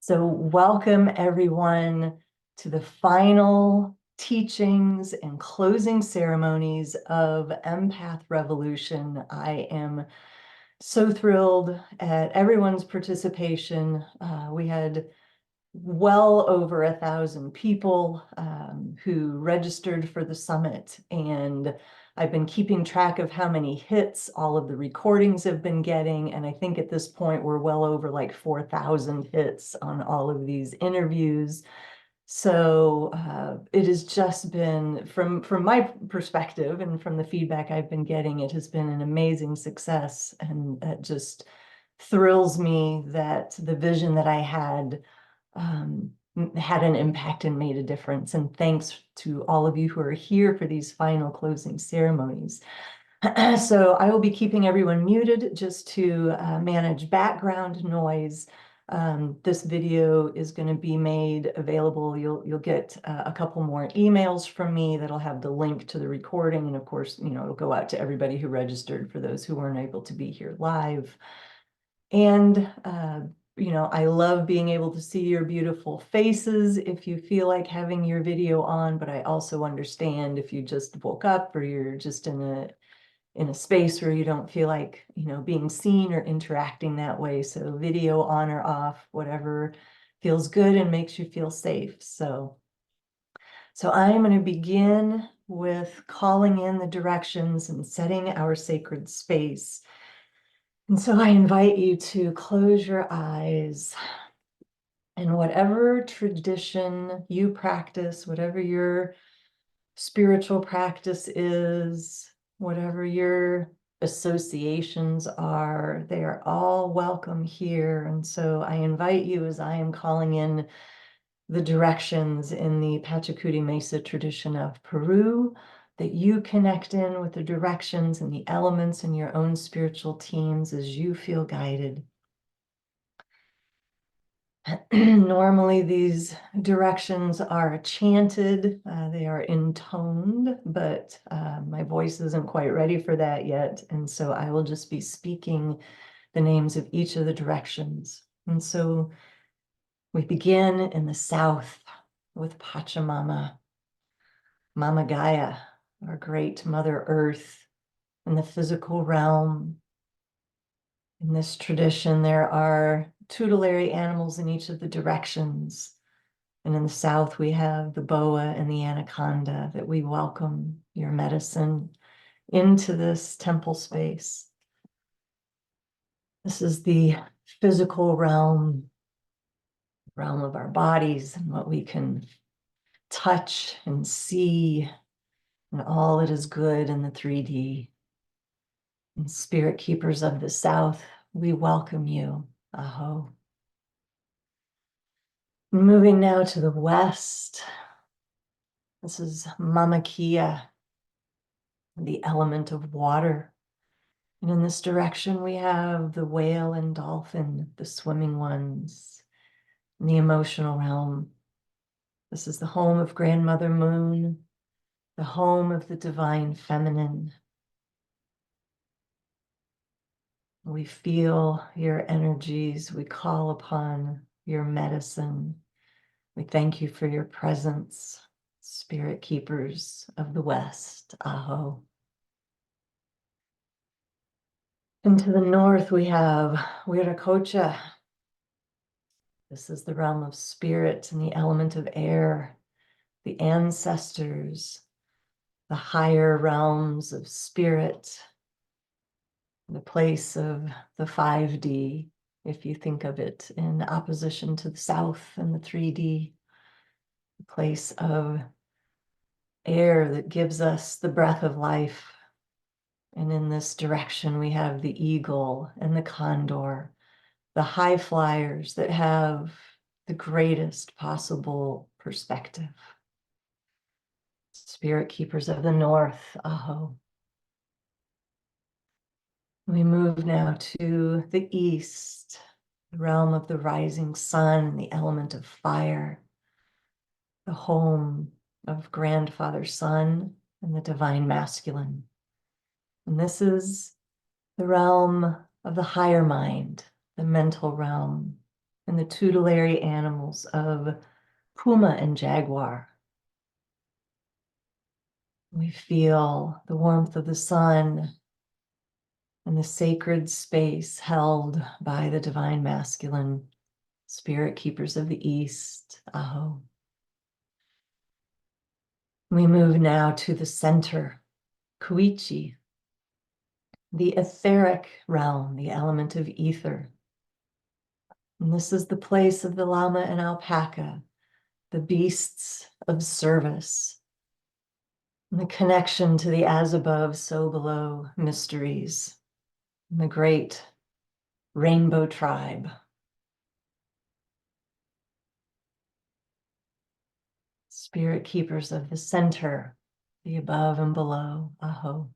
So welcome everyone to the final teachings and closing ceremonies of Empath Revolution. I am so thrilled at everyone's participation. We had well over 1,000 people who registered for the summit, and I've been keeping track of how many hits all of the recordings have been getting, and I think at this point we're well over like 4,000 hits on all of these interviews. So it has just been, from my perspective and from the feedback I've been getting, it has been an amazing success, and it just thrills me that the vision that I had an impact and made a difference. And thanks to all of you who are here for these final closing ceremonies. So I will be keeping everyone muted just to manage background noise. This video is going to be made available. You'll get a couple more emails from me that'll have the link to the recording. And of course, it'll go out to everybody who registered for those who weren't able to be here live. And I love being able to see your beautiful faces if you feel like having your video on, but I also understand if you just woke up or you're just in a space where you don't feel like, being seen or interacting that way. So video on or off, whatever feels good and makes you feel safe. So I'm going to begin with calling in the directions and setting our sacred space. And so I invite you to close your eyes, and whatever tradition you practice, whatever your spiritual practice is, whatever your associations are, they are all welcome here. And so I invite you, as I am calling in the directions in the Pachacuti Mesa tradition of Peru, that you connect in with the directions and the elements in your own spiritual teams as you feel guided. Normally, these directions are chanted, they are intoned, but my voice isn't quite ready for that yet. And so I will just be speaking the names of each of the directions. And so we begin in the south with Pachamama, Mama Gaia, our great Mother Earth, in the physical realm. In this tradition, there are tutelary animals in each of the directions. And in the south, we have the boa and the anaconda, that we welcome your medicine into this temple space. This is the physical realm of our bodies and what we can touch and see, and all that is good in the 3D. And spirit keepers of the south, we welcome you. Aho. Moving now to the west. This is Mama Kia, the element of water. And in this direction, we have the whale and dolphin, the swimming ones, in the emotional realm. This is the home of Grandmother Moon, the home of the divine feminine. We feel your energies. We call upon your medicine. We thank you for your presence, spirit keepers of the West. Aho. And to the north, we have Wiracocha. This is the realm of spirit and the element of air, the ancestors, the higher realms of spirit, the place of the 5D, if you think of it in opposition to the south and the 3D, the place of air that gives us the breath of life. And in this direction, we have the eagle and the condor, the high flyers that have the greatest possible perspective. Spirit keepers of the north, aho. We move now to the east, the realm of the rising sun and the element of fire, the home of Grandfather Sun and the divine masculine. And this is the realm of the higher mind, the mental realm, and the tutelary animals of puma and jaguar. We feel the warmth of the sun and the sacred space held by the divine masculine, spirit keepers of the East, Aho. We move now to the center, Kuichi, the etheric realm, the element of ether. And this is the place of the llama and alpaca, the beasts of service, and the connection to the as above, so below mysteries, and the great rainbow tribe. Spirit keepers of the center, the above and below, Aho.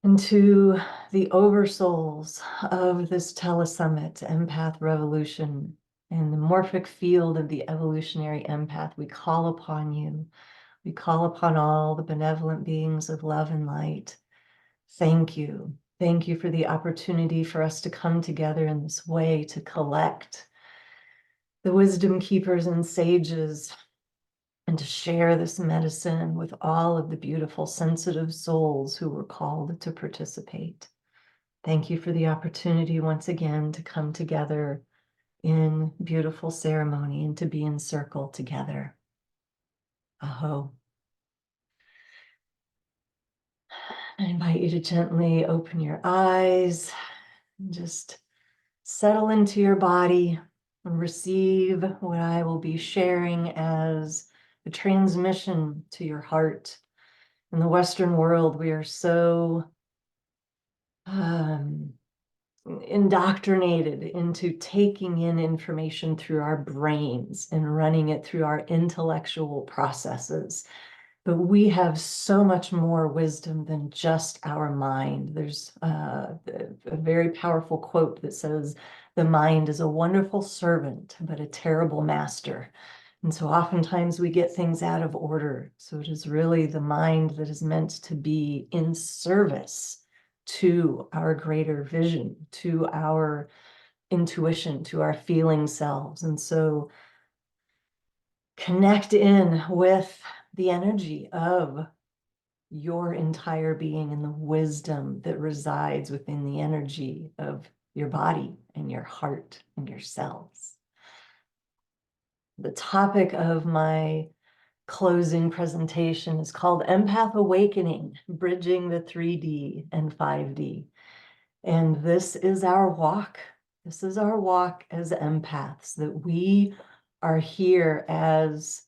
And to the oversouls of this telesummit, Empath Revolution, and the morphic field of the evolutionary empath, we call upon you. We call upon all the benevolent beings of love and light. Thank you. Thank you for the opportunity for us to come together in this way to collect the wisdom keepers and sages and to share this medicine with all of the beautiful, sensitive souls who were called to participate. Thank you for the opportunity once again to come together in beautiful ceremony and to be in circle together. Aho. I invite you to gently open your eyes and just settle into your body and receive what I will be sharing as a transmission to your heart. In the Western world, we are so indoctrinated into taking in information through our brains and running it through our intellectual processes. But we have so much more wisdom than just our mind. There's a very powerful quote that says, "The mind is a wonderful servant, but a terrible master." And so oftentimes we get things out of order. So it is really the mind that is meant to be in service to our greater vision, to our intuition, to our feeling selves. And so connect in with the energy of your entire being and the wisdom that resides within the energy of your body and your heart and your cells. The topic of my closing presentation is called Empath Awakening, Bridging the 3D and 5D. And this is our walk. This is our walk as empaths, that we are here as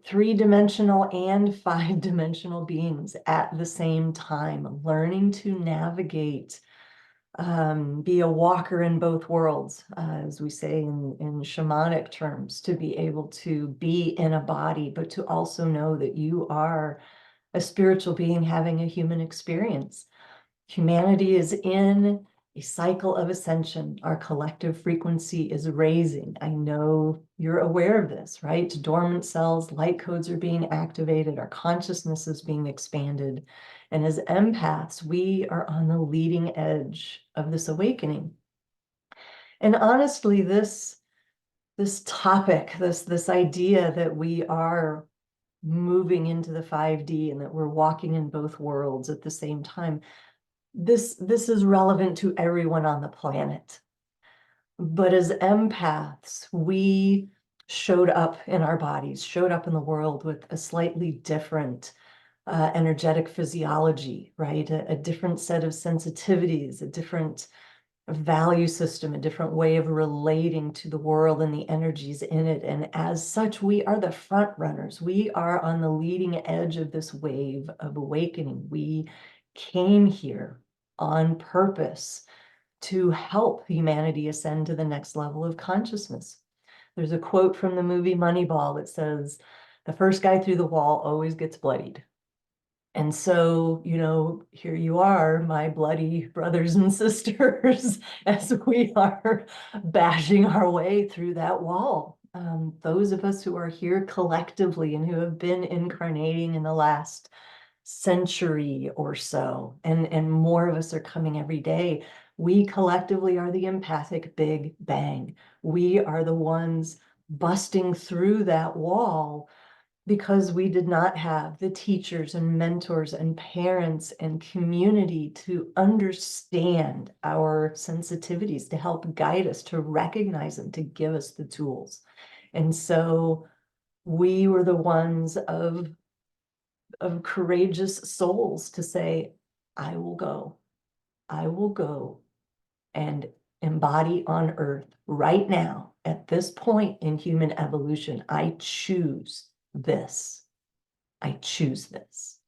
three-dimensional and five-dimensional beings at the same time, learning to navigate, be a walker in both worlds, as we say in shamanic terms, to be able to be in a body, but to also know that you are a spiritual being having a human experience. Humanity is in a cycle of ascension. Our collective frequency is raising. I know you're aware of this, right? Dormant cells, light codes are being activated. Our consciousness is being expanded. And as empaths, we are on the leading edge of this awakening. And honestly, this topic, this idea that we are moving into the 5D and that we're walking in both worlds at the same time, this is relevant to everyone on the planet. But as empaths, we showed up in our bodies, showed up in the world with a slightly different energetic physiology, right? A different set of sensitivities, a different value system, a different way of relating to the world and the energies in it. And as such, we are the front runners. We are on the leading edge of this wave of awakening. We came here on purpose to help humanity ascend to the next level of consciousness. There's a quote from the movie Moneyball that says, "The first guy through the wall always gets bloodied." And so, here you are, my bloody brothers and sisters, as we are bashing our way through that wall. Those of us who are here collectively and who have been incarnating in the last century or so, and more of us are coming every day. We collectively are the empathic Big Bang. We are the ones busting through that wall because we did not have the teachers and mentors and parents and community to understand our sensitivities, to help guide us, to recognize them, to give us the tools. And so we were the ones of courageous souls to say, I will go and embody on earth right now, at this point in human evolution. I choose this. I choose this.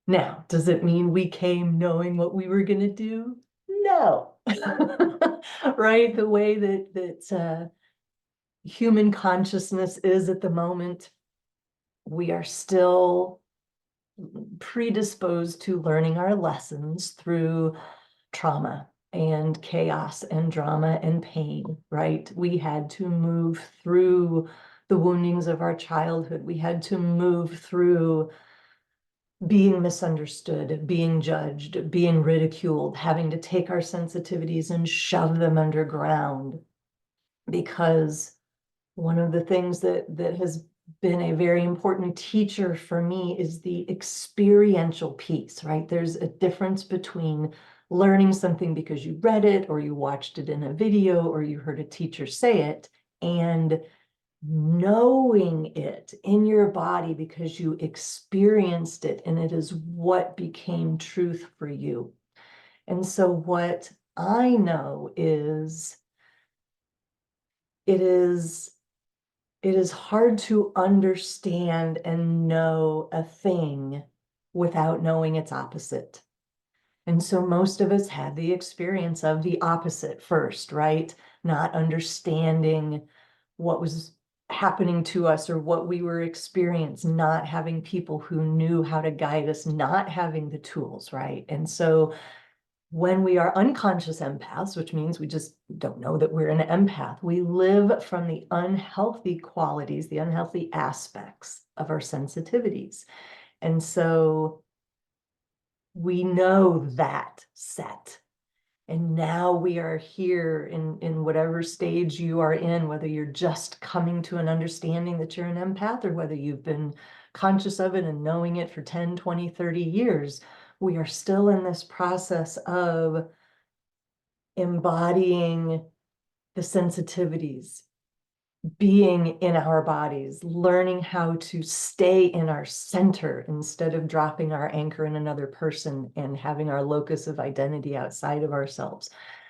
Now, does it mean we came knowing what we were going to do? No. Right? The way that human consciousness is at the moment, we are still predisposed to learning our lessons through trauma and chaos and drama and pain, right? We had to move through the woundings of our childhood. We had to move through being misunderstood, being judged, being ridiculed, having to take our sensitivities and shove them underground. Because one of the things that has been a very important teacher for me is the experiential piece, right? There's a difference between learning something because you read it or you watched it in a video or you heard a teacher say it, and knowing it in your body because you experienced it and it is what became truth for you. And so what I know is it is hard to understand and know a thing without knowing its opposite. And so most of us had the experience of the opposite first, right? Not understanding what was happening to us or what we were experiencing, not having people who knew how to guide us, not having the tools, right? And so when we are unconscious empaths, which means we just don't know that we're an empath, we live from the unhealthy qualities, the unhealthy aspects of our sensitivities. And so we know that set. And now we are here in whatever stage you are in, whether you're just coming to an understanding that you're an empath or whether you've been conscious of it and knowing it for 10, 20, 30 years, we are still in this process of embodying the sensitivities, being in our bodies, learning how to stay in our center instead of dropping our anchor in another person and having our locus of identity outside of ourselves.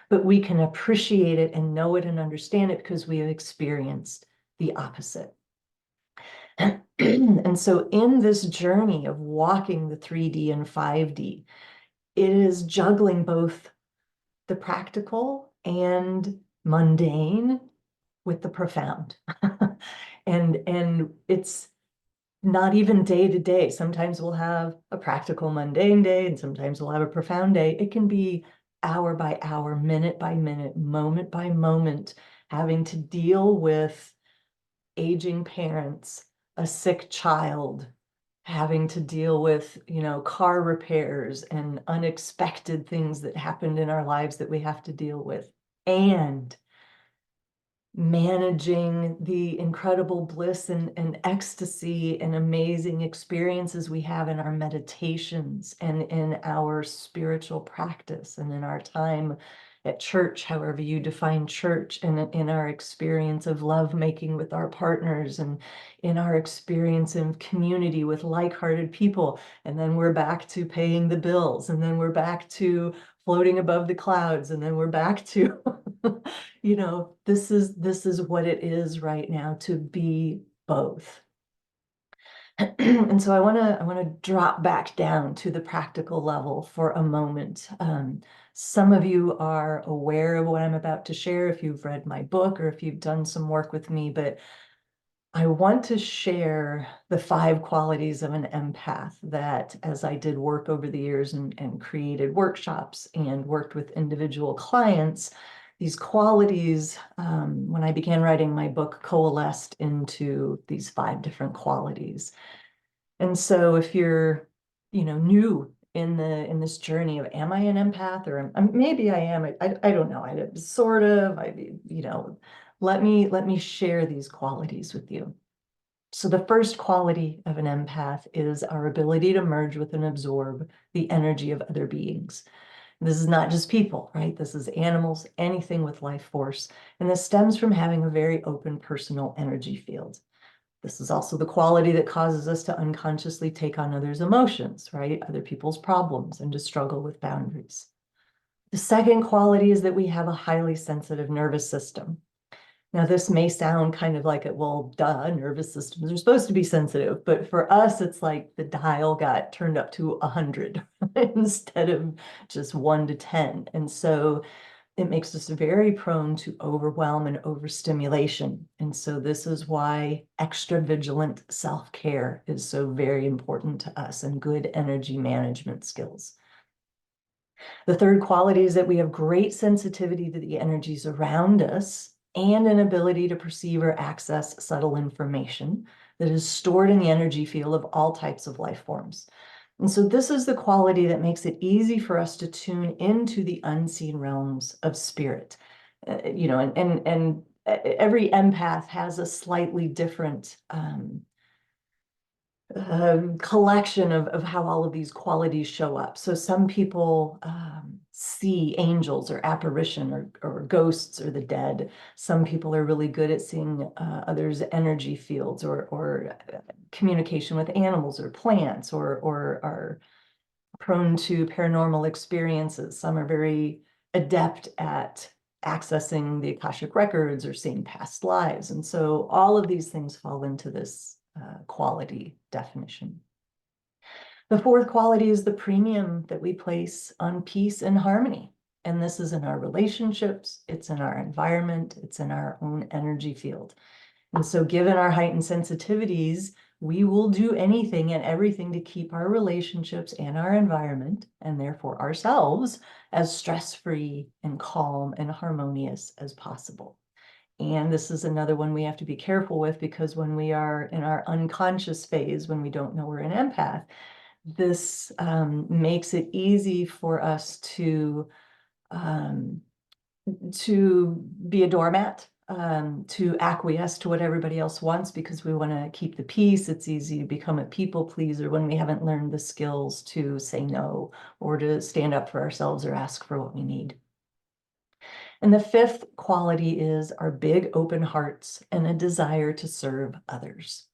But we can appreciate it and know it and understand it because we have experienced the opposite. And so in this journey of walking the 3D and 5D, it is juggling both the practical and mundane with the profound. And it's not even day to day. Sometimes we'll have a practical mundane day and sometimes we'll have a profound day. It can be hour by hour, minute by minute, moment by moment, having to deal with aging parents, a sick child, having to deal with, car repairs and unexpected things that happened in our lives that we have to deal with. And managing the incredible bliss and ecstasy and amazing experiences we have in our meditations and in our spiritual practice and in our time at church, however you define church, and in our experience of love making with our partners and in our experience in community with like-hearted people. And then we're back to paying the bills, and then we're back to floating above the clouds, and then we're back to this is what it is right now to be both. And so I want to drop back down to the practical level for a moment. Some of you are aware of what I'm about to share if you've read my book or if you've done some work with me, but I want to share the 5 qualities of an empath that, as I did work over the years and created workshops and worked with individual clients, these qualities, when I began writing my book, coalesced into these 5 different qualities. And so if you're, new in this journey of, am I an empath, or maybe I am, I don't know, I sort of, let me share these qualities with you. So the first quality of an empath is our ability to merge with and absorb the energy of other beings. This is not just people, right? This is animals, anything with life force. And this stems from having a very open personal energy field. This is also the quality that causes us to unconsciously take on others' emotions, right? Other people's problems, and to struggle with boundaries. The second quality is that we have a highly sensitive nervous system. Now, this may sound kind of like, well, duh, nervous systems are supposed to be sensitive, but for us, it's like the dial got turned up to 100 instead of just 1 to 10. And so it makes us very prone to overwhelm and overstimulation. And so this is why extra vigilant self-care is so very important to us, and good energy management skills. The third quality is that we have great sensitivity to the energies around us, and an ability to perceive or access subtle information that is stored in the energy field of all types of life forms. And so this is the quality that makes it easy for us to tune into the unseen realms of spirit. And every empath has a slightly different collection of how all of these qualities show up. So some people see angels or apparition or ghosts or the dead. Some people are really good at seeing others' energy fields, or communication with animals or plants, or are prone to paranormal experiences. Some are very adept at accessing the Akashic records or seeing past lives. And so all of these things fall into this quality definition. The fourth quality is the premium that we place on peace and harmony. And this is in our relationships, it's in our environment, it's in our own energy field. And so given our heightened sensitivities, we will do anything and everything to keep our relationships and our environment, and therefore ourselves, as stress-free and calm and harmonious as possible. And this is another one we have to be careful with, because when we are in our unconscious phase, when we don't know we're an empath, this makes it easy for us um, to be a doormat, to acquiesce to what everybody else wants because we want to keep the peace. It's easy to become a people pleaser when we haven't learned the skills to say no, or to stand up for ourselves, or ask for what we need. And the fifth quality is our big open hearts and a desire to serve others.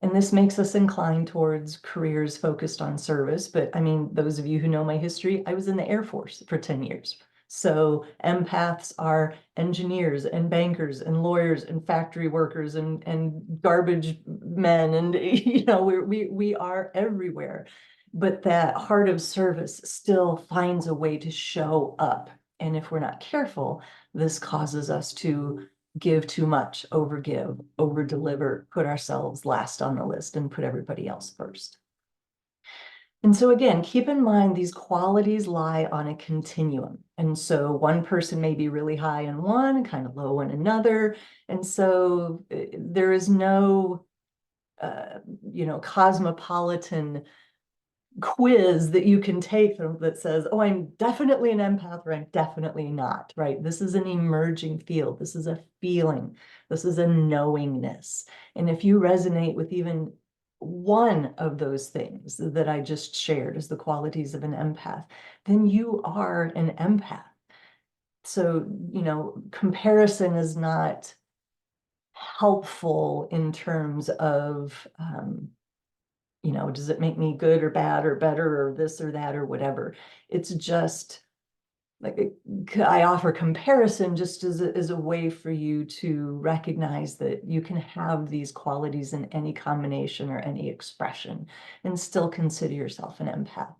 And this makes us inclined towards careers focused on service. But I mean, those of you who know my history, I was in the Air Force for 10 years. So empaths are engineers and bankers and lawyers and factory workers and garbage men. And, we are everywhere. But that heart of service still finds a way to show up. And if we're not careful, this causes us to give too much, overgive, over deliver, put ourselves last on the list, and put everybody else first. And so again, keep in mind these qualities lie on a continuum. And so one person may be really high in one, kind of low in another. And so there is no, cosmopolitan quiz that you can take that says, oh, I'm definitely an empath, or I'm definitely not, right? This is an emerging field. This is a feeling. This is a knowingness. And if you resonate with even one of those things that I just shared as the qualities of an empath, then you are an empath. So, comparison is not helpful in terms of, does it make me good or bad or better or this or that or whatever? It's just like, I offer comparison just as a way for you to recognize that you can have these qualities in any combination or any expression and still consider yourself an empath.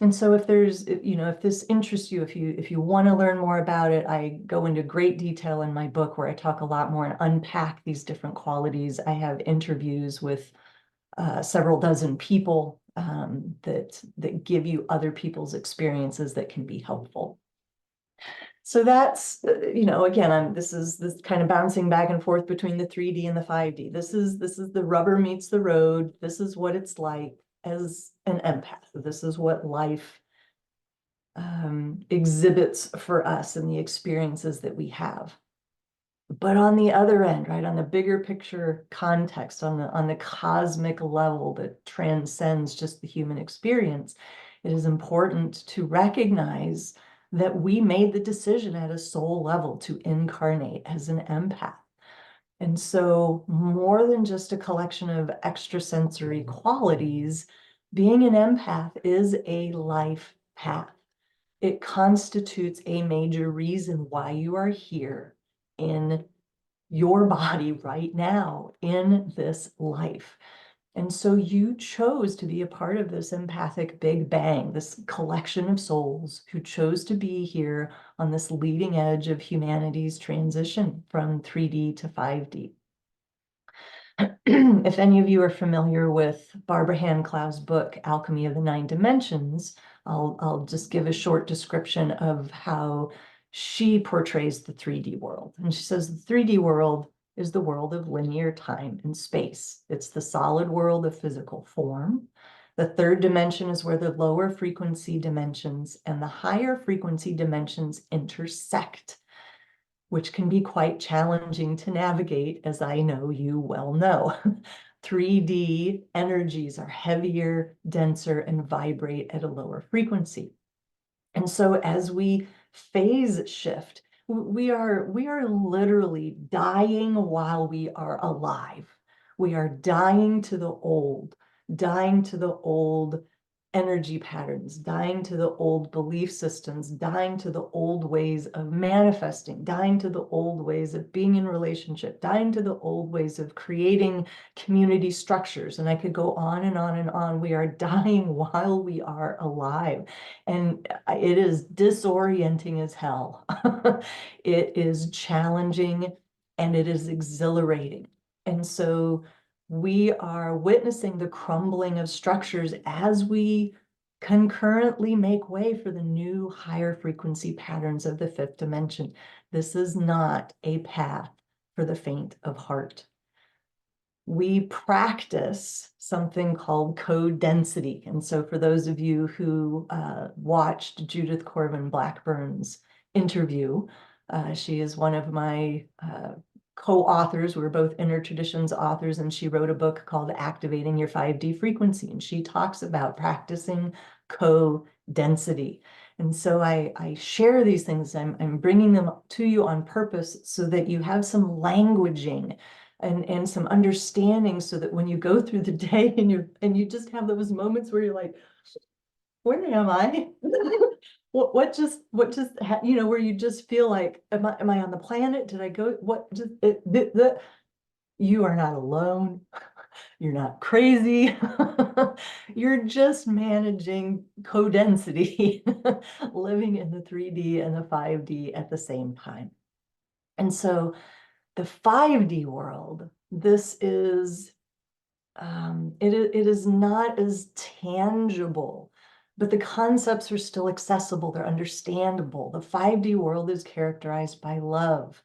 And so if this interests you, if you want to learn more about it, I go into great detail in my book where I talk a lot more and unpack these different qualities. I have interviews with several dozen people that give you other people's experiences that can be helpful. So that's, again, this is this kind of bouncing back and forth between the 3D and the 5D. This is the rubber meets the road. This is what it's like as an empath. This is what life exhibits for us and the experiences that we have. But on the other end, right, on the bigger picture context, on the cosmic level that transcends just the human experience, it is important to recognize that we made the decision at a soul level to incarnate as an empath. And so, more than just a collection of extrasensory qualities, being an empath is a life path. It constitutes a major reason why you are here in your body right now in this life. And so you chose to be a part of this empathic Big Bang, this collection of souls who chose to be here on this leading edge of humanity's transition from 3D to 5D. If any of you are familiar with Barbara Hand-Clow's book, Alchemy of the Nine Dimensions, I'll just give a short description of how she portrays the 3D world. And she says the 3D world is the world of linear time and space. It's the solid world of physical form. The third dimension is where the lower frequency dimensions and the higher frequency dimensions intersect, which can be quite challenging to navigate, as I know you well know. 3D energies are heavier, denser, and vibrate at a lower frequency. And so as we phase shift, we are literally dying while we are alive. We are dying to the old energy patterns, dying to the old belief systems, dying to the old ways of manifesting, dying to the old ways of being in relationship, dying to the old ways of creating community structures. And I could go on and on and on. We are dying while we are alive. And it is disorienting as hell. It is challenging and it is exhilarating. And so we are witnessing the crumbling of structures as we concurrently make way for the new higher frequency patterns of the fifth dimension. This is not a path for the faint of heart. We practice something called code density. And so for those of you who watched Judith Corbin Blackburn's interview, she is one of my co-authors. We're both Inner Traditions authors, and she wrote a book called Activating Your 5D Frequency. And she talks about practicing co-density. And so I share these things. I'm bringing them to you on purpose so that you have some languaging and some understanding, so that when you go through the day and you just have those moments where you're like, where am I? What just where you just feel like, am I on the planet? Did I go? What just you are not alone. You're not crazy. You're just managing co-density, living in the 3D and the 5D at the same time. And so the 5D world, this is it is not as tangible, but the concepts are still accessible. They're understandable. The 5D world is characterized by love,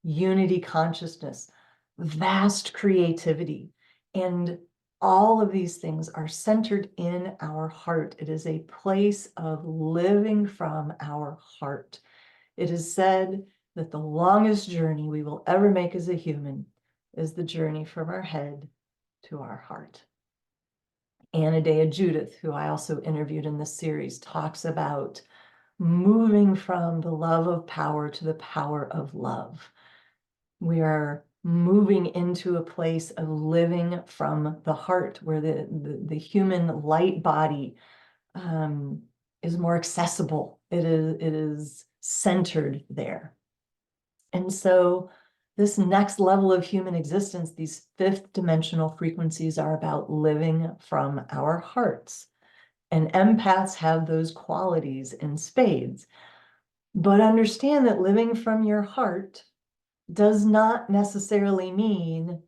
unity consciousness, vast creativity, and all of these things are centered in our heart. It is a place of living from our heart. It is said that the longest journey we will ever make as a human is the journey from our head to our heart. Anadea Judith, who I also interviewed in this series, talks about moving from the love of power to the power of love. We are moving into a place of living from the heart, where the human light body is more accessible. It is centered there. And so this next level of human existence, these fifth dimensional frequencies, are about living from our hearts. And empaths have those qualities in spades. But understand that living from your heart does not necessarily mean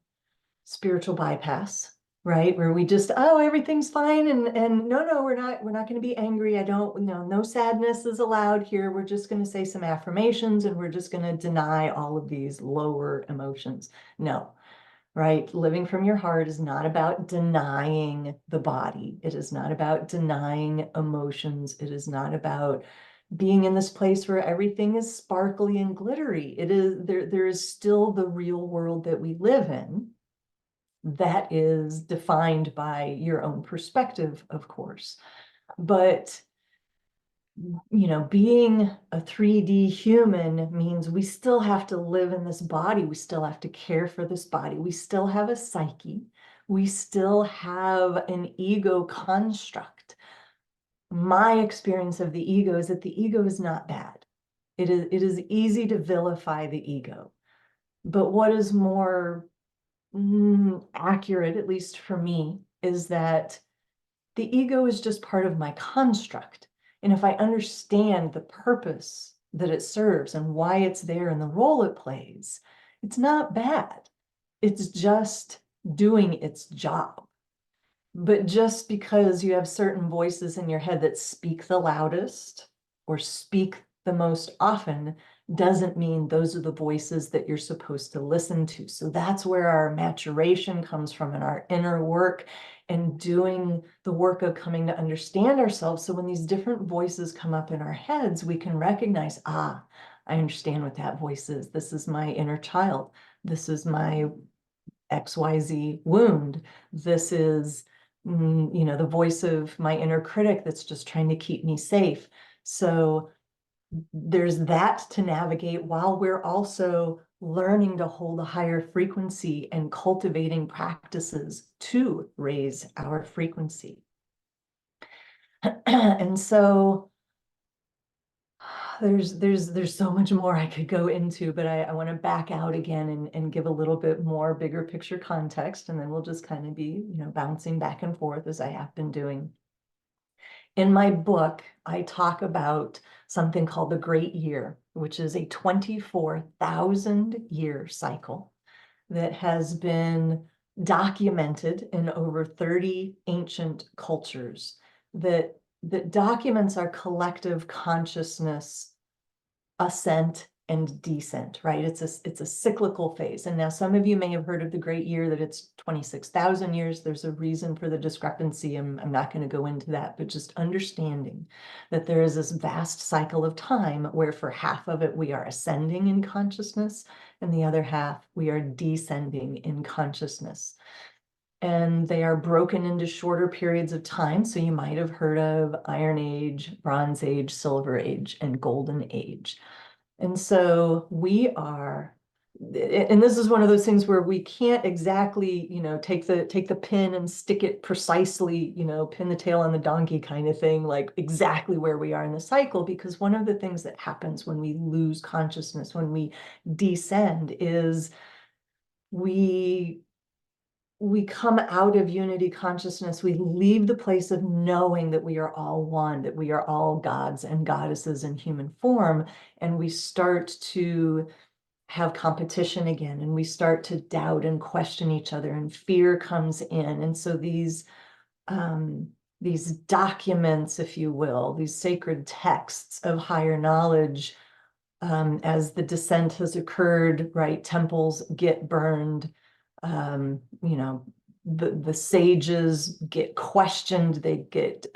spiritual bypass. right? Where we just, oh, everything's fine. And no, we're not going to be angry. I don't, no sadness is allowed here. We're just going to say some affirmations and we're just going to deny all of these lower emotions. No, right? Living from your heart is not about denying the body. It is not about denying emotions. It is not about being in this place where everything is sparkly and glittery. It is there is still the real world that we live in that is defined by your own perspective, of course. But being a 3D human means we still have to live in this body. We still have to care for this body. We still have a psyche. We still have an ego construct. My experience of the ego is that the ego is not bad. It is easy to vilify the ego. But what is more accurate, at least for me, is that the ego is just part of my construct. And if I understand the purpose that it serves and why it's there and the role it plays, it's not bad. It's just doing its job. But just because you have certain voices in your head that speak the loudest or speak the most often doesn't mean those are the voices that you're supposed to listen to. So that's where our maturation comes from in our inner work and doing the work of coming to understand ourselves. So when these different voices come up in our heads, we can recognize, I understand what that voice is. This is my inner child. This is my XYZ wound. This is, the voice of my inner critic that's just trying to keep me safe. So there's that to navigate while we're also learning to hold a higher frequency and cultivating practices to raise our frequency. And so there's so much more I could go into, but I want to back out again and give a little bit more bigger picture context, and then we'll just kind of be, bouncing back and forth as I have been doing. In my book, I talk about something called the Great Year, which is a 24,000 year cycle that has been documented in over 30 ancient cultures that documents our collective consciousness ascent and descent, right? It's a cyclical phase. And now some of you may have heard of the Great Year, that it's 26,000 years. There's a reason for the discrepancy. I'm not going to go into that, but just understanding that there is this vast cycle of time where for half of it we are ascending in consciousness, and the other half we are descending in consciousness. And they are broken into shorter periods of time. So you might have heard of Iron Age, Bronze Age, Silver Age, and Golden Age. And so we are, and this is one of those things where we can't exactly, take the pin and stick it precisely, pin the tail on the donkey kind of thing, like exactly where we are in the cycle, because one of the things that happens when we lose consciousness, when we descend, is we come out of unity consciousness. We leave the place of knowing that we are all one, that we are all gods and goddesses in human form, and we start to have competition again, and we start to doubt and question each other, and fear comes in. And so these documents, if you will, these sacred texts of higher knowledge, as the descent has occurred, right, temples get burned, the sages get questioned, they get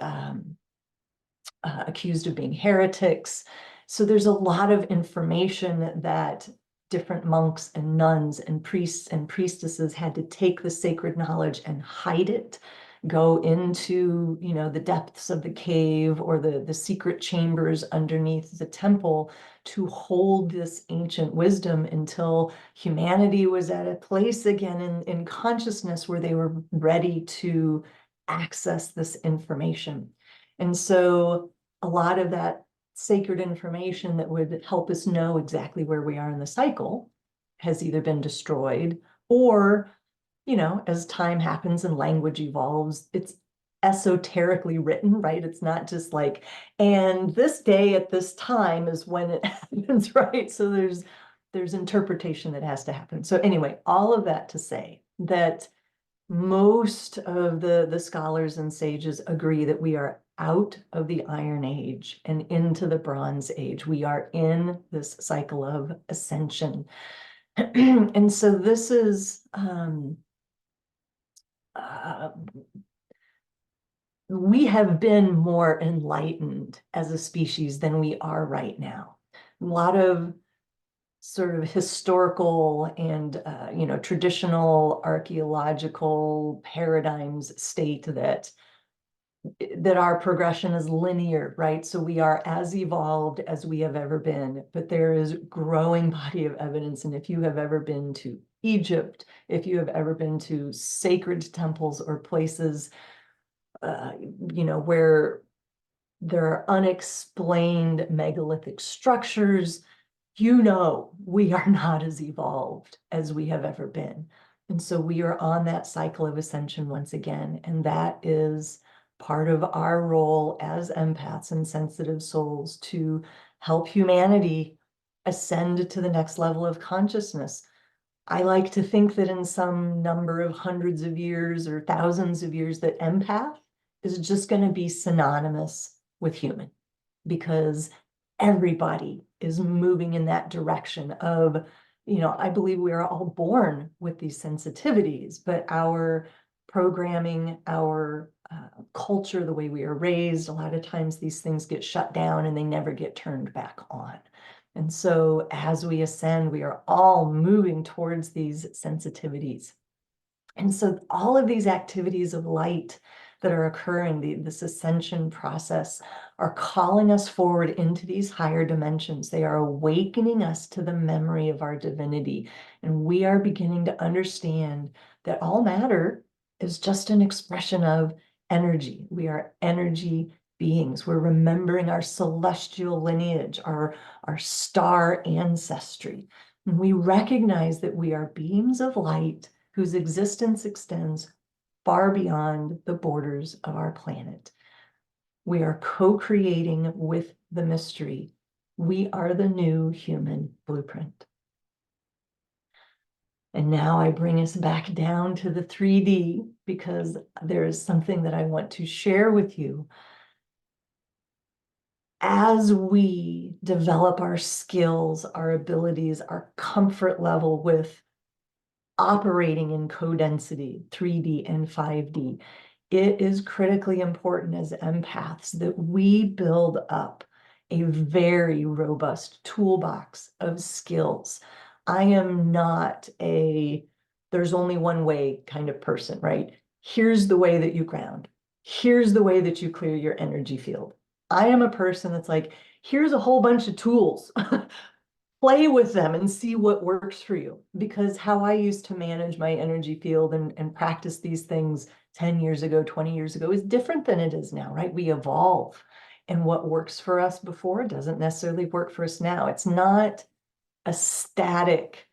accused of being heretics. So there's a lot of information that different monks and nuns and priests and priestesses had to take the sacred knowledge and hide it, go into, the depths of the cave or the secret chambers underneath the temple to hold this ancient wisdom until humanity was at a place again in consciousness where they were ready to access this information. And so a lot of that sacred information that would help us know exactly where we are in the cycle has either been destroyed or, as time happens and language evolves, it's esoterically written, right? It's not just like, and this day at this time is when it happens, right? So there's interpretation that has to happen. So anyway, all of that to say that most of the scholars and sages agree that we are out of the Iron Age and into the Bronze Age. We are in this cycle of ascension. And so this is we have been more enlightened as a species than we are right now. A lot of sort of historical and traditional archaeological paradigms state that our progression is linear, right? So we are as evolved as we have ever been, but there is growing body of evidence. And if you have ever been to Egypt, if you have ever been to sacred temples or places, where there are unexplained megalithic structures, we are not as evolved as we have ever been. And so we are on that cycle of ascension once again. And that is part of our role as empaths and sensitive souls to help humanity ascend to the next level of consciousness. I like to think that in some number of hundreds of years or thousands of years, that empath is just going to be synonymous with human, because everybody is moving in that direction of, I believe we are all born with these sensitivities, but our programming, our culture, the way we are raised, a lot of times these things get shut down and they never get turned back on. And so as we ascend, we are all moving towards these sensitivities. And so all of these activities of light that are occurring, this ascension process, are calling us forward into these higher dimensions. They are awakening us to the memory of our divinity. And we are beginning to understand that all matter is just an expression of energy. We are energy beings. We're remembering our celestial lineage, our star ancestry. And we recognize that we are beings of light whose existence extends far beyond the borders of our planet. We are co-creating with the mystery. We are the new human blueprint. And now I bring us back down to the 3D, because there is something that I want to share with you. As we develop our skills, our abilities, our comfort level with operating in co-density, 3D and 5D, it is critically important as empaths that we build up a very robust toolbox of skills. I am not there's only one way kind of person, right? Here's the way that you ground. Here's the way that you clear your energy field. I am a person that's like, here's a whole bunch of tools. Play with them and see what works for you. Because how I used to manage my energy field and practice these things 10 years ago, 20 years ago is different than it is now, right? We evolve. And what works for us before doesn't necessarily work for us now. It's not a static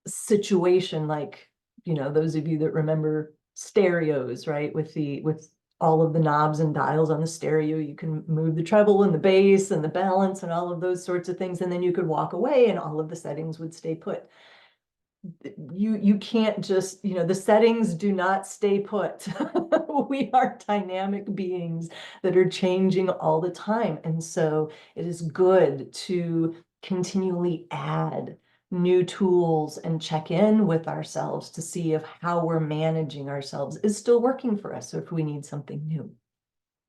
situation like, those of you that remember stereos, right? With all of the knobs and dials on the stereo, you can move the treble and the bass and the balance and all of those sorts of things. And then you could walk away and all of the settings would stay put. You can't just, the settings do not stay put. We are dynamic beings that are changing all the time. And so it is good to continually add new tools and check in with ourselves to see if how we're managing ourselves is still working for us, or if we need something new.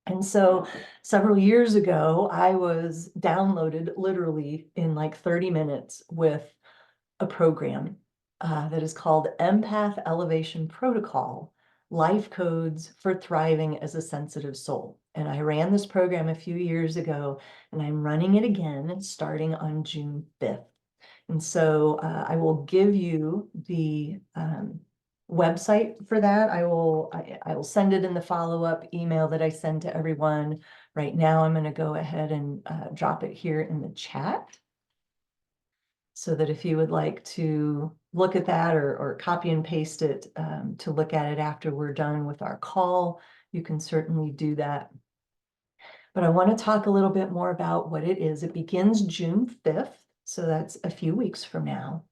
And so several years ago, I was downloaded literally in like 30 minutes with a program that is called Empath Elevation Protocol, Life Codes for Thriving as a Sensitive Soul. And I ran this program a few years ago, and I'm running it again starting on June 5th. And so I will give you the website for that. I will send it in the follow-up email that I send to everyone. Right now, I'm going to go ahead and drop it here in the chat, so that if you would like to look at that or copy and paste it to look at it after we're done with our call, you can certainly do that. But I want to talk a little bit more about what it is. It begins June 5th, so that's a few weeks from now.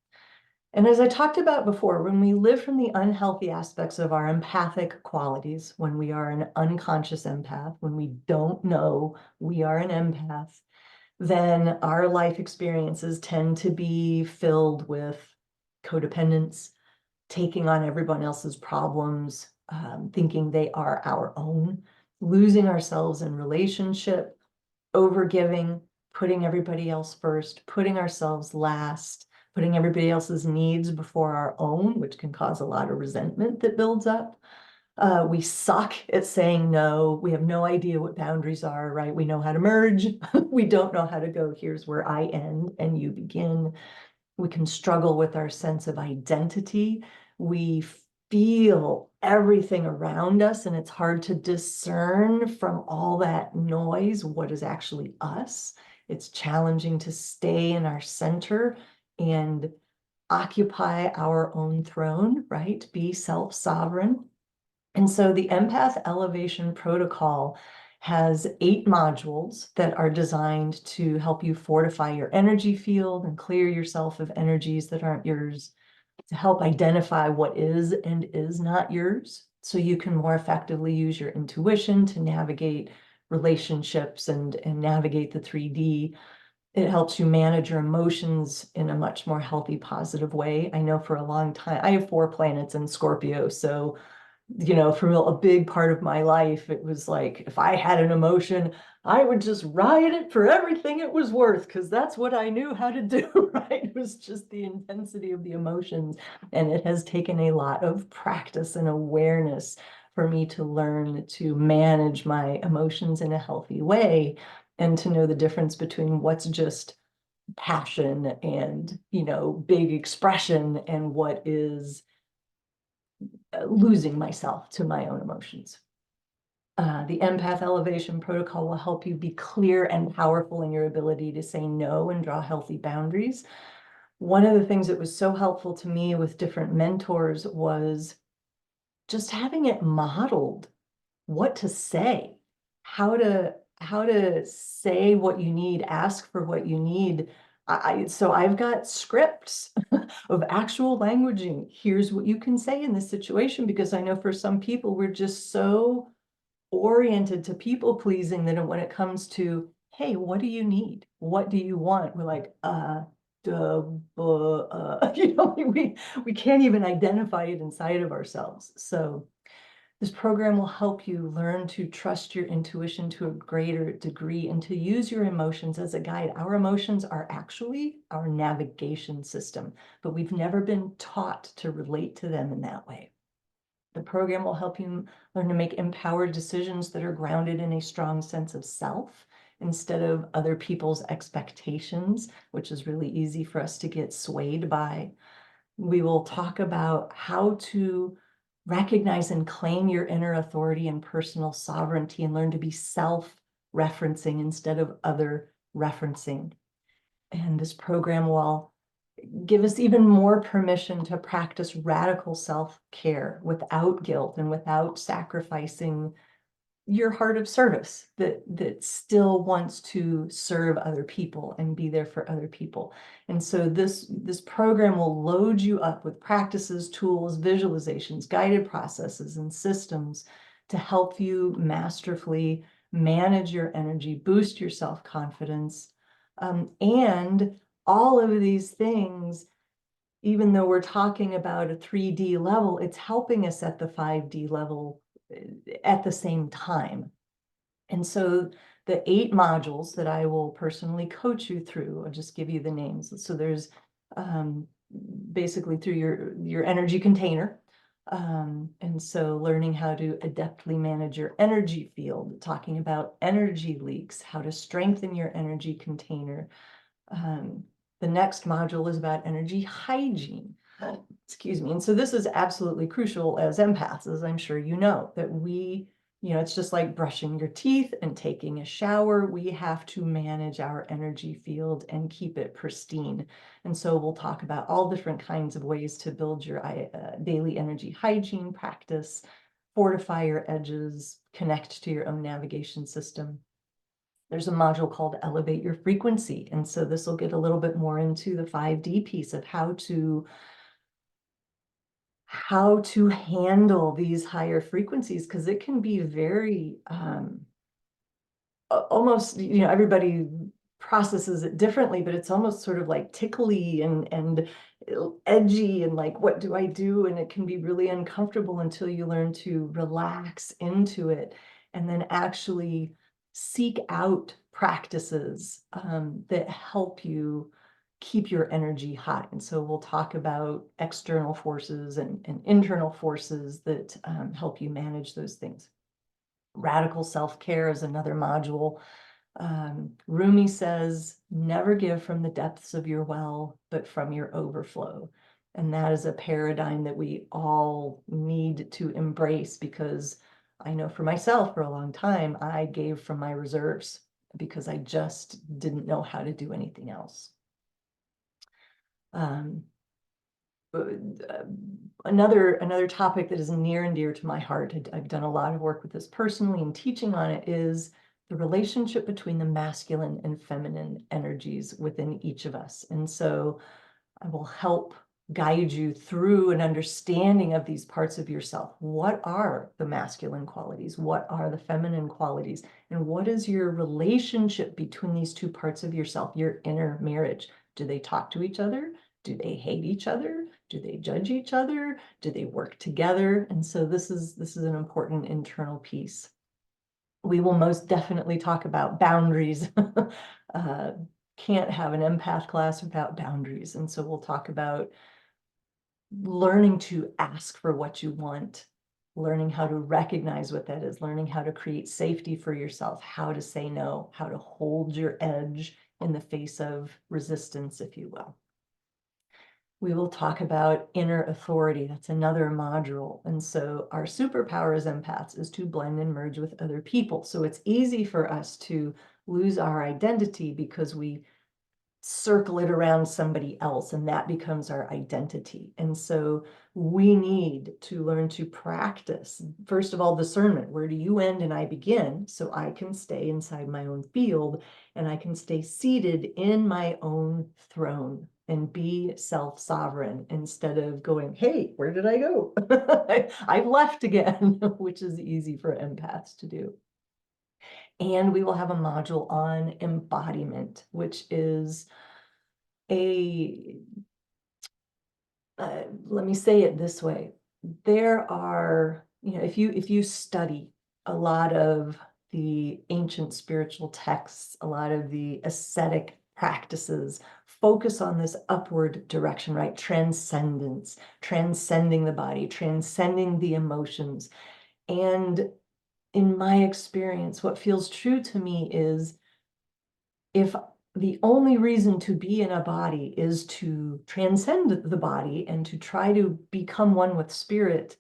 And as I talked about before, when we live from the unhealthy aspects of our empathic qualities, when we are an unconscious empath, when we don't know we are an empath, then our life experiences tend to be filled with codependence, taking on everyone else's problems, thinking they are our own, losing ourselves in relationship, overgiving, putting everybody else first, putting ourselves last, putting everybody else's needs before our own, which can cause a lot of resentment that builds up. We suck at saying no. We have no idea what boundaries are, right? We know how to merge. We don't know how to go, here's where I end and you begin. We can struggle with our sense of identity. We feel everything around us, and it's hard to discern from all that noise what is actually us. It's challenging to stay in our center and occupy our own throne, right? Be self-sovereign. And so the Empath Elevation Protocol has 8 modules that are designed to help you fortify your energy field and clear yourself of energies that aren't yours, to help identify what is and is not yours, so you can more effectively use your intuition to navigate relationships and navigate the 3D. It helps you manage your emotions in a much more healthy, positive way. I know for a long time, I have 4 planets in Scorpio, so for a big part of my life, it was like, if I had an emotion, I would just ride it for everything it was worth, because that's what I knew how to do, right? It was just the intensity of the emotions. And it has taken a lot of practice and awareness for me to learn to manage my emotions in a healthy way, and to know the difference between what's just passion and, big expression, and what is losing myself to my own emotions. The Empath Elevation Protocol will help you be clear and powerful in your ability to say no and draw healthy boundaries. One of the things that was so helpful to me with different mentors was just having it modeled, what to say, how to say what you need, ask for what you need. So I've got scripts of actual languaging. Here's what you can say in this situation, because I know for some people, we're just so oriented to people pleasing that when it comes to, hey, what do you need? What do you want? We're like, duh, we can't even identify it inside of ourselves. So this program will help you learn to trust your intuition to a greater degree and to use your emotions as a guide. Our emotions are actually our navigation system, but we've never been taught to relate to them in that way. The program will help you learn to make empowered decisions that are grounded in a strong sense of self instead of other people's expectations, which is really easy for us to get swayed by. We will talk about how to recognize and claim your inner authority and personal sovereignty, and learn to be self-referencing instead of other referencing. And this program will give us even more permission to practice radical self-care without guilt and without sacrificing your heart of service that still wants to serve other people and be there for other people. And so this program will load you up with practices, tools, visualizations, guided processes, and systems to help you masterfully manage your energy, boost your self-confidence, and all of these things. Even though we're talking about a 3D level, it's helping us at the 5D level at the same time. And so the 8 modules that I will personally coach you through, I'll just give you the names. So there's basically through your energy container. And so learning how to adeptly manage your energy field, talking about energy leaks, how to strengthen your energy container. The next module is about energy hygiene. Excuse me. And so this is absolutely crucial as empaths, as I'm sure you know, that it's just like brushing your teeth and taking a shower. We have to manage our energy field and keep it pristine. And so we'll talk about all different kinds of ways to build your daily energy hygiene practice, fortify your edges, connect to your own navigation system. There's a module called Elevate Your Frequency. And so this will get a little bit more into the 5D piece of how to how to handle these higher frequencies, because it can be very almost, everybody processes it differently, but it's almost sort of like tickly and edgy, and like, what do I do? And it can be really uncomfortable until you learn to relax into it, and then actually seek out practices that help you keep your energy high. And so we'll talk about external forces and internal forces that help you manage those things. Radical self-care is another module. Rumi says, never give from the depths of your well, but from your overflow. And that is a paradigm that we all need to embrace, because I know for myself, for a long time, I gave from my reserves because I just didn't know how to do anything else. Another topic that is near and dear to my heart, I've done a lot of work with this personally and teaching on it, is the relationship between the masculine and feminine energies within each of us. And so I will help guide you through an understanding of these parts of yourself. What are the masculine qualities? What are the feminine qualities? And what is your relationship between these two parts of yourself, your inner marriage? Do they talk to each other? Do they hate each other? Do they judge each other? Do they work together? And so this is an important internal piece. We will most definitely talk about boundaries. Can't have an empath class without boundaries. And so we'll talk about learning to ask for what you want, learning how to recognize what that is, learning how to create safety for yourself, how to say no, how to hold your edge in the face of resistance, if you will. We will talk about inner authority. That's another module. And so our superpower as empaths is to blend and merge with other people. So it's easy for us to lose our identity because we circle it around somebody else, and that becomes our identity. And so we need to learn to practice, first of all, discernment. Where do you end and I begin? So I can stay inside my own field, and I can stay seated in my own throne and be self-sovereign, instead of going, hey, where did I go? I've left again, which is easy for empaths to do. And we will have a module on embodiment, which is let me say it this way. There are, if you study a lot of the ancient spiritual texts, a lot of the ascetic practices focus on this upward direction, right? Transcendence, transcending the body, transcending the emotions. And in my experience, what feels true to me is, if the only reason to be in a body is to transcend the body and to try to become one with spirit,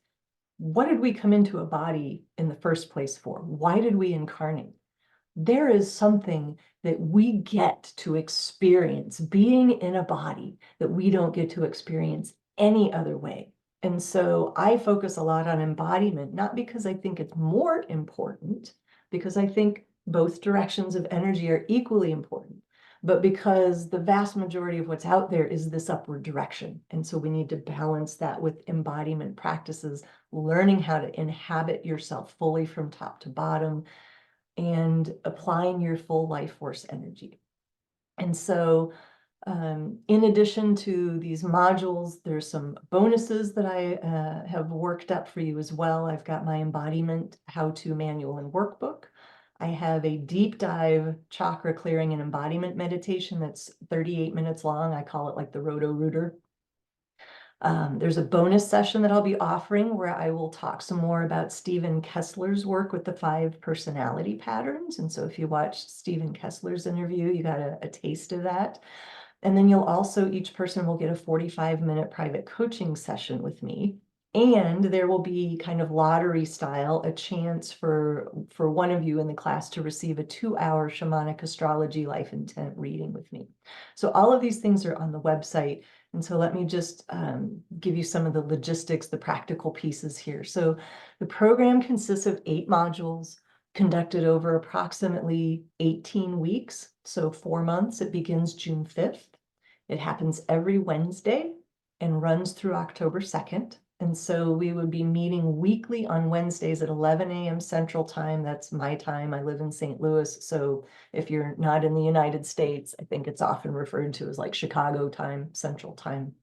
what did we come into a body in the first place for? Why did we incarnate? There is something that we get to experience being in a body that we don't get to experience any other way. And so I focus a lot on embodiment, not because I think it's more important, because I think both directions of energy are equally important, but because the vast majority of what's out there is this upward direction. And so we need to balance that with embodiment practices, learning how to inhabit yourself fully from top to bottom, and applying your full life force energy. And so in addition to these modules, there's some bonuses that I have worked up for you as well. I've got my embodiment how-to manual and workbook. I have a deep dive chakra clearing and embodiment meditation that's 38 minutes long. I call it like the Roto-Rooter. There's a bonus session that I'll be offering where I will talk some more about Stephen Kessler's work with the 5 personality patterns. And so if you watched Stephen Kessler's interview, you got a taste of that. And then you'll also, each person will get a 45-minute private coaching session with me. And there will be, kind of lottery style, a chance for one of you in the class to receive a 2-hour shamanic astrology life intent reading with me. So all of these things are on the website. And so let me just give you some of the logistics, the practical pieces here. So the program consists of 8 modules conducted over approximately 18 weeks. So 4 months. It begins June 5th. It happens every Wednesday and runs through October 2nd. And so we would be meeting weekly on Wednesdays at 11 a.m. Central Time. That's my time. I live in St. Louis. So if you're not in the United States, I think it's often referred to as like Chicago time, Central Time.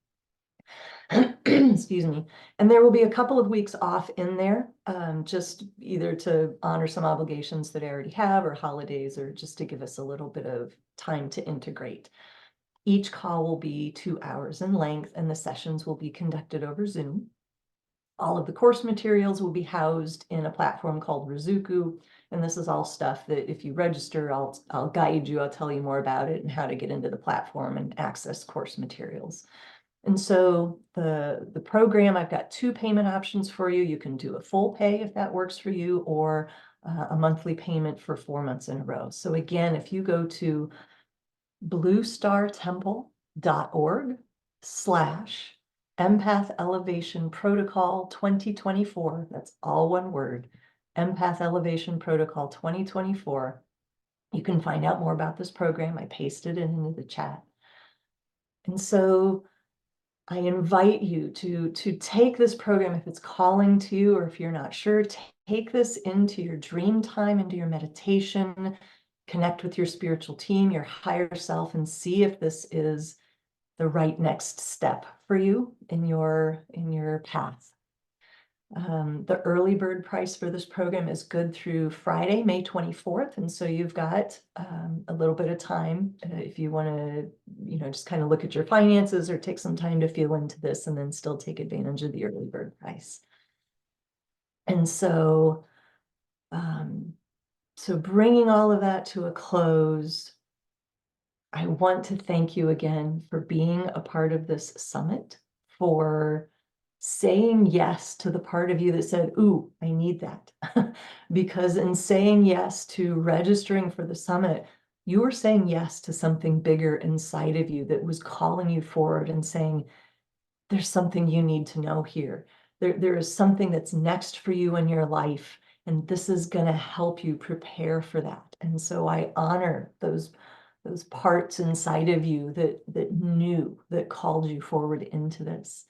Excuse me. And there will be a couple of weeks off in there, just either to honor some obligations that I already have or holidays, or just to give us a little bit of time to integrate. Each call will be 2 hours in length, and the sessions will be conducted over Zoom. All of the course materials will be housed in a platform called Rizuku. And this is all stuff that if you register, I'll guide you, I'll tell you more about it and how to get into the platform and access course materials. And so the program, I've got 2 payment options for you. You can do a full pay if that works for you, or a monthly payment for 4 months in a row. So again, if you go to bluestartemple.org/Empath Elevation Protocol 2024, that's all one word, Empath Elevation Protocol 2024, you can find out more about this program. I pasted it into the chat. And so I invite you to take this program if it's calling to you, or if you're not sure, take this into your dream time, into your meditation, connect with your spiritual team, your higher self, and see if this is the right next step for you in your path. The early bird price for this program is good through Friday, May 24th. And so you've got a little bit of time if you want to, just kind of look at your finances or take some time to feel into this and then still take advantage of the early bird price. And so, so bringing all of that to a close, I want to thank you again for being a part of this summit, for saying yes to the part of you that said, ooh, I need that. Because in saying yes to registering for the summit, you were saying yes to something bigger inside of you that was calling you forward and saying, there's something you need to know here. There is something that's next for you in your life, and this is going to help you prepare for that. And so I honor those parts inside of you that knew, that called you forward into this.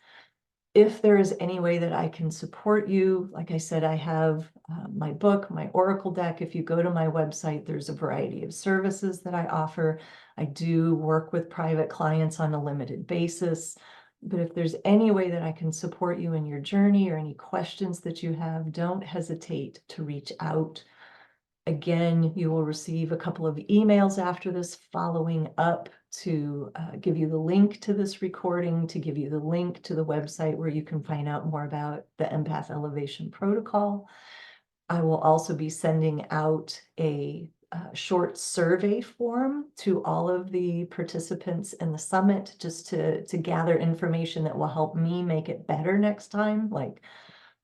If there is any way that I can support you, like I said, I have my book, my Oracle deck. If you go to my website, there's a variety of services that I offer. I do work with private clients on a limited basis. But if there's any way that I can support you in your journey or any questions that you have, don't hesitate to reach out. Again, you will receive a couple of emails after this following up to give you the link to this recording, to give you the link to the website where you can find out more about the Empath Elevation Protocol. I will also be sending out a short survey form to all of the participants in the summit, just to gather information that will help me make it better next time. Like,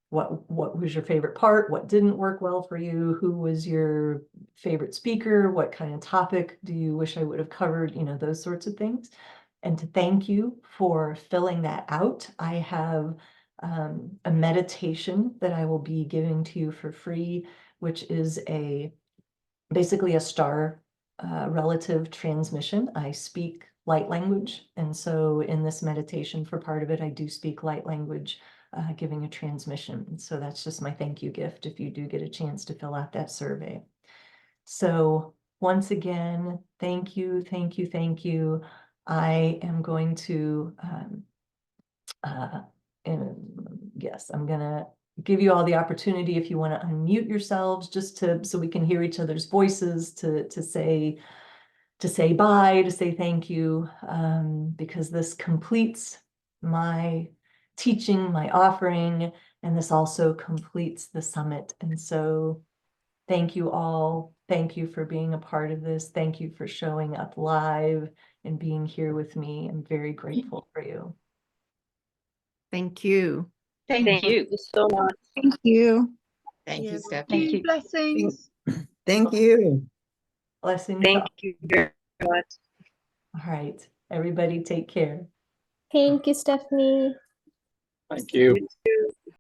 what was your favorite part? What didn't work well for you? Who was your favorite speaker? What kind of topic do you wish I would have covered? Those sorts of things. And to thank you for filling that out, I have a meditation that I will be giving to you for free, which is basically a star relative transmission. I speak light language. And so in this meditation, for part of it, I do speak light language, giving a transmission. So that's just my thank you gift if you do get a chance to fill out that survey. So once again, thank you, thank you, thank you. I am going to, yes, I'm gonna give you all the opportunity, if you want to unmute yourselves, just so we can hear each other's voices, to say bye, to say thank you, because this completes my teaching, my offering, and this also completes the summit. And so thank you all. Thank you for being a part of this. Thank you for showing up live and being here with me. I'm very grateful for you. Thank you. Thank you so much. Thank you. Thank you, Thank Stephanie. you. Blessings. Thank you. Blessings. Thank you very much. All right, everybody take care. Thank you, Stephanie. Thank you. You too.